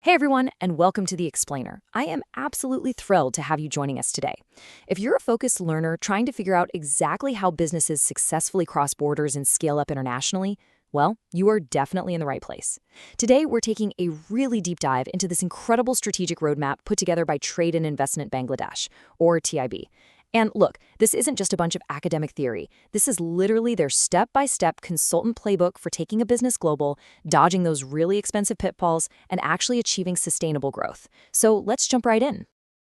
Hey everyone, and welcome to The Explainer. I am absolutely thrilled to have you joining us today. If you're a focused learner trying to figure out exactly how businesses successfully cross borders and scale up internationally, well, you are definitely in the right place. Today, we're taking a really deep dive into this incredible strategic roadmap put together by Trade and Investment Bangladesh, or TIB. And look, this isn't just a bunch of academic theory. This is literally their step-by-step consultant playbook for taking a business global, dodging those really expensive pitfalls, and actually achieving sustainable growth. So let's jump right in.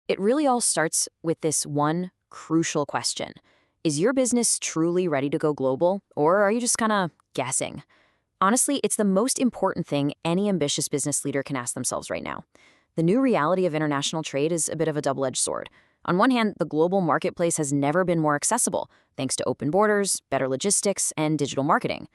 It really all starts with this one crucial question. Is your business truly ready to go global, or are you just kind of guessing? Honestly, it's the most important thing any ambitious business leader can ask themselves right now. The new reality of international trade is a bit of a double-edged sword. On one hand, the global marketplace has never been more accessible, thanks to open borders, better logistics, and digital marketing.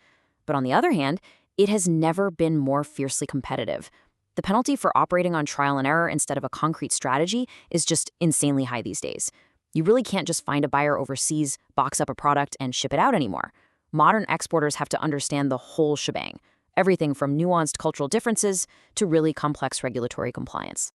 But on the other hand, it has never been more fiercely competitive. The penalty for operating on trial and error instead of a concrete strategy is just insanely high these days. You really can't just find a buyer overseas, box up a product, and ship it out anymore. Modern exporters have to understand the whole shebang, everything from nuanced cultural differences to really complex regulatory compliance.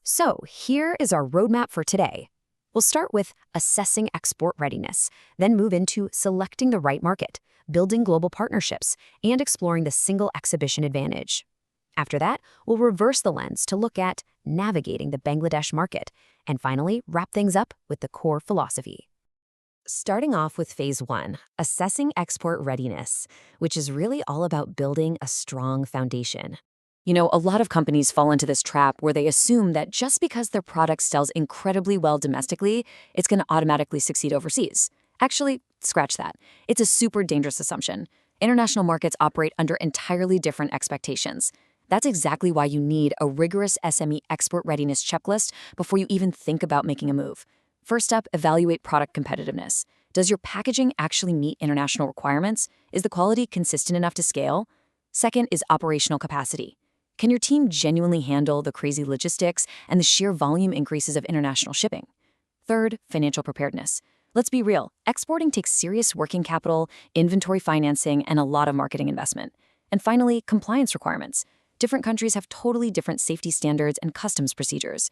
So, here is our roadmap for today. We'll start with assessing export readiness, then move into selecting the right market, building global partnerships, and exploring the single exhibition advantage. After that, we'll reverse the lens to look at navigating the Bangladesh market, and finally wrap things up with the core philosophy. Starting off with Phase 1, assessing export readiness, which is really all about building a strong foundation. A lot of companies fall into this trap where they assume that just because their product sells incredibly well domestically, it's going to automatically succeed overseas. Actually, scratch that. It's a super dangerous assumption. International markets operate under entirely different expectations. That's exactly why you need a rigorous SME export readiness checklist before you even think about making a move. First up, evaluate product competitiveness. Does your packaging actually meet international requirements? Is the quality consistent enough to scale? Second is operational capacity. Can your team genuinely handle the crazy logistics and the sheer volume increases of international shipping? Third, financial preparedness. Let's be real, exporting takes serious working capital, inventory financing, and a lot of marketing investment. And finally, compliance requirements. Different countries have totally different safety standards and customs procedures.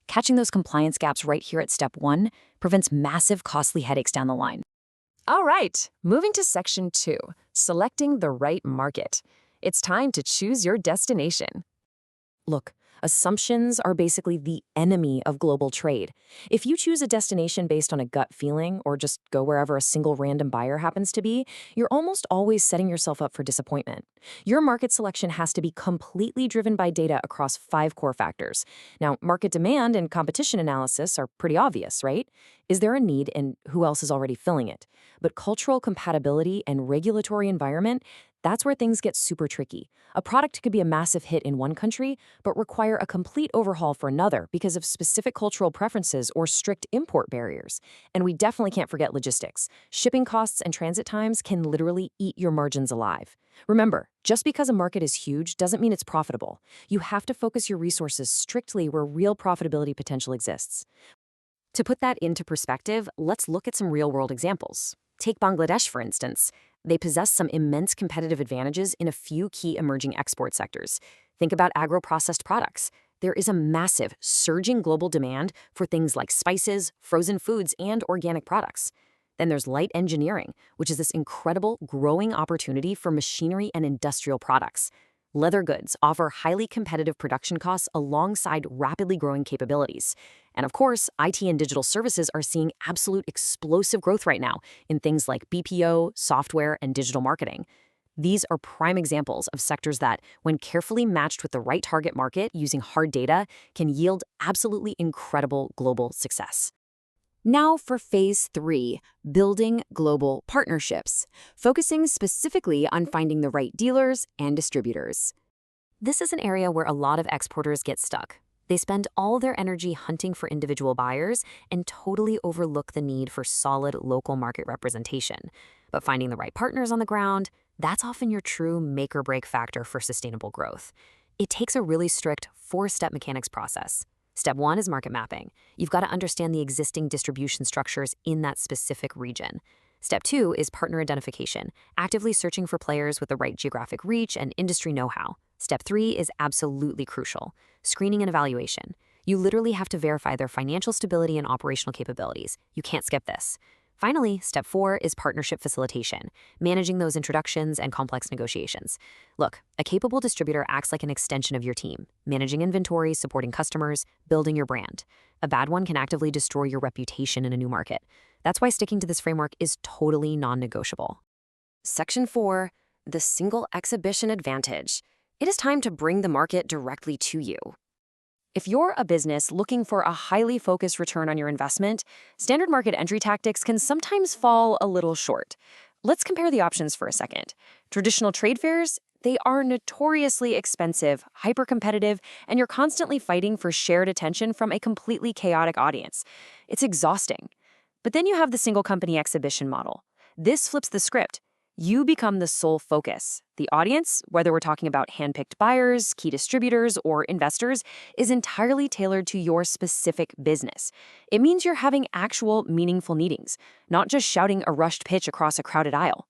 Catching those compliance gaps right here at step 1 prevents massive costly headaches down the line. All right, moving to section 2, selecting the right market. It's time to choose your destination. Look, assumptions are basically the enemy of global trade. If you choose a destination based on a gut feeling or just go wherever a single random buyer happens to be, you're almost always setting yourself up for disappointment. Your market selection has to be completely driven by data across 5 core factors. Now, market demand and competition analysis are pretty obvious, right? Is there a need and who else is already filling it? But cultural compatibility and regulatory environment, that's where things get super tricky. A product could be a massive hit in one country, but require a complete overhaul for another because of specific cultural preferences or strict import barriers. And we definitely can't forget logistics. Shipping costs and transit times can literally eat your margins alive. Remember, just because a market is huge doesn't mean it's profitable. You have to focus your resources strictly where real profitability potential exists. To put that into perspective, let's look at some real-world examples. Take Bangladesh, for instance. They possess some immense competitive advantages in a few key emerging export sectors. Think about agro-processed products. There is a massive, surging global demand for things like spices, frozen foods, and organic products. Then there's light engineering, which is this incredible, growing opportunity for machinery and industrial products. Leather goods offer highly competitive production costs alongside rapidly growing capabilities. And of course, IT and digital services are seeing absolute explosive growth right now in things like BPO, software, and digital marketing. These are prime examples of sectors that, when carefully matched with the right target market using hard data, can yield absolutely incredible global success. Now for Phase 3, building global partnerships, focusing specifically on finding the right dealers and distributors. This is an area where a lot of exporters get stuck. They spend all their energy hunting for individual buyers and totally overlook the need for solid local market representation. But finding the right partners on the ground, that's often your true make or break factor for sustainable growth. It takes a really strict 4-step mechanics process. Step 1 is market mapping. You've got to understand the existing distribution structures in that specific region. Step 2 is partner identification, actively searching for players with the right geographic reach and industry know-how. Step 3 is absolutely crucial: screening and evaluation. You literally have to verify their financial stability and operational capabilities. You can't skip this. Finally, step 4 is partnership facilitation, managing those introductions and complex negotiations. Look, a capable distributor acts like an extension of your team, managing inventory, supporting customers, building your brand. A bad one can actively destroy your reputation in a new market. That's why sticking to this framework is totally non-negotiable. Section 4, the single exhibition advantage. It is time to bring the market directly to you. If you're a business looking for a highly focused return on your investment, standard market entry tactics can sometimes fall a little short. Let's compare the options for a second. Traditional trade fairs, they are notoriously expensive, hyper-competitive, and you're constantly fighting for shared attention from a completely chaotic audience. It's exhausting. But then you have the single company exhibition model. This flips the script. You become the sole focus. The audience, whether we're talking about handpicked buyers, key distributors, or investors, is entirely tailored to your specific business. It means you're having actual, meaningful meetings, not just shouting a rushed pitch across a crowded aisle.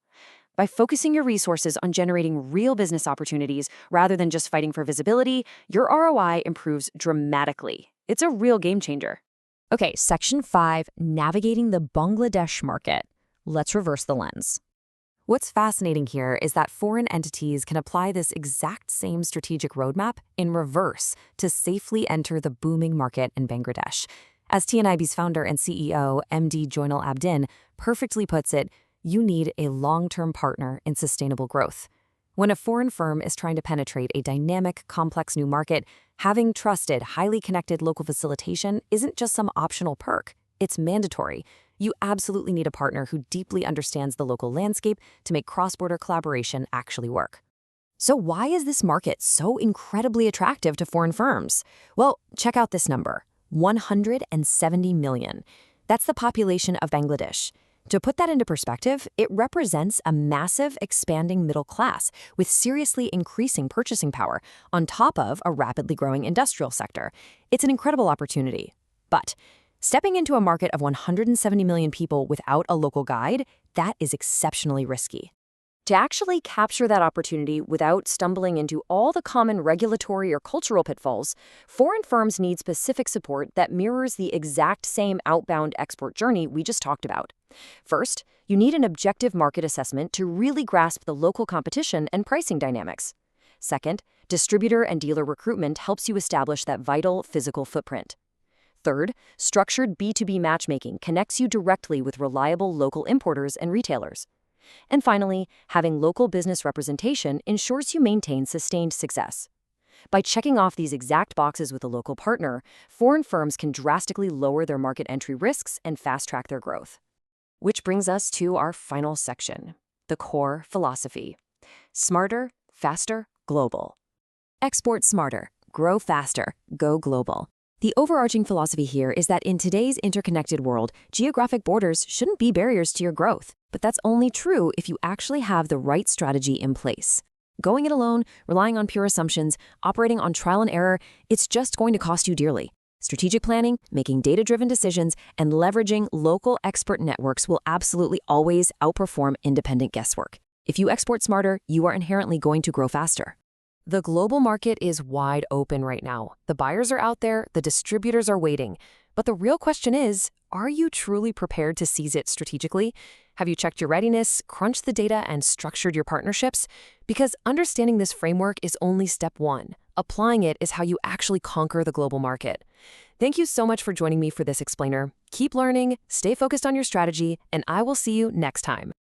By focusing your resources on generating real business opportunities rather than just fighting for visibility, your ROI improves dramatically. It's a real game changer. Okay, Section 5, navigating the Bangladesh market. Let's reverse the lens. What's fascinating here is that foreign entities can apply this exact same strategic roadmap in reverse to safely enter the booming market in Bangladesh. As TNIB's founder and CEO, MD Joinal Abdin, perfectly puts it, you need a long-term partner in sustainable growth. When a foreign firm is trying to penetrate a dynamic, complex new market, having trusted, highly connected local facilitation isn't just some optional perk. It's mandatory. You absolutely need a partner who deeply understands the local landscape to make cross-border collaboration actually work. So why is this market so incredibly attractive to foreign firms? Well, check out this number, 170 million. That's the population of Bangladesh. To put that into perspective, it represents a massive, expanding middle class with seriously increasing purchasing power on top of a rapidly growing industrial sector. It's an incredible opportunity. But stepping into a market of 170 million people without a local guide, that is exceptionally risky. To actually capture that opportunity without stumbling into all the common regulatory or cultural pitfalls, foreign firms need specific support that mirrors the exact same outbound export journey we just talked about. First, you need an objective market assessment to really grasp the local competition and pricing dynamics. Second, distributor and dealer recruitment helps you establish that vital physical footprint. Third, structured B2B matchmaking connects you directly with reliable local importers and retailers. And finally, having local business representation ensures you maintain sustained success. By checking off these exact boxes with a local partner, foreign firms can drastically lower their market entry risks and fast-track their growth. Which brings us to our final section, the core philosophy. Smarter, faster, global. Export smarter, grow faster, go global. The overarching philosophy here is that in today's interconnected world, geographic borders shouldn't be barriers to your growth. But that's only true if you actually have the right strategy in place. Going it alone, relying on pure assumptions, operating on trial and error, it's just going to cost you dearly. Strategic planning, making data-driven decisions, and leveraging local expert networks will absolutely always outperform independent guesswork. If you export smarter, you are inherently going to grow faster. The global market is wide open right now. The buyers are out there, the distributors are waiting. But the real question is, are you truly prepared to seize it strategically? Have you checked your readiness, crunched the data, and structured your partnerships? Because understanding this framework is only step one. Applying it is how you actually conquer the global market. Thank you so much for joining me for this explainer. Keep learning, stay focused on your strategy, and I will see you next time.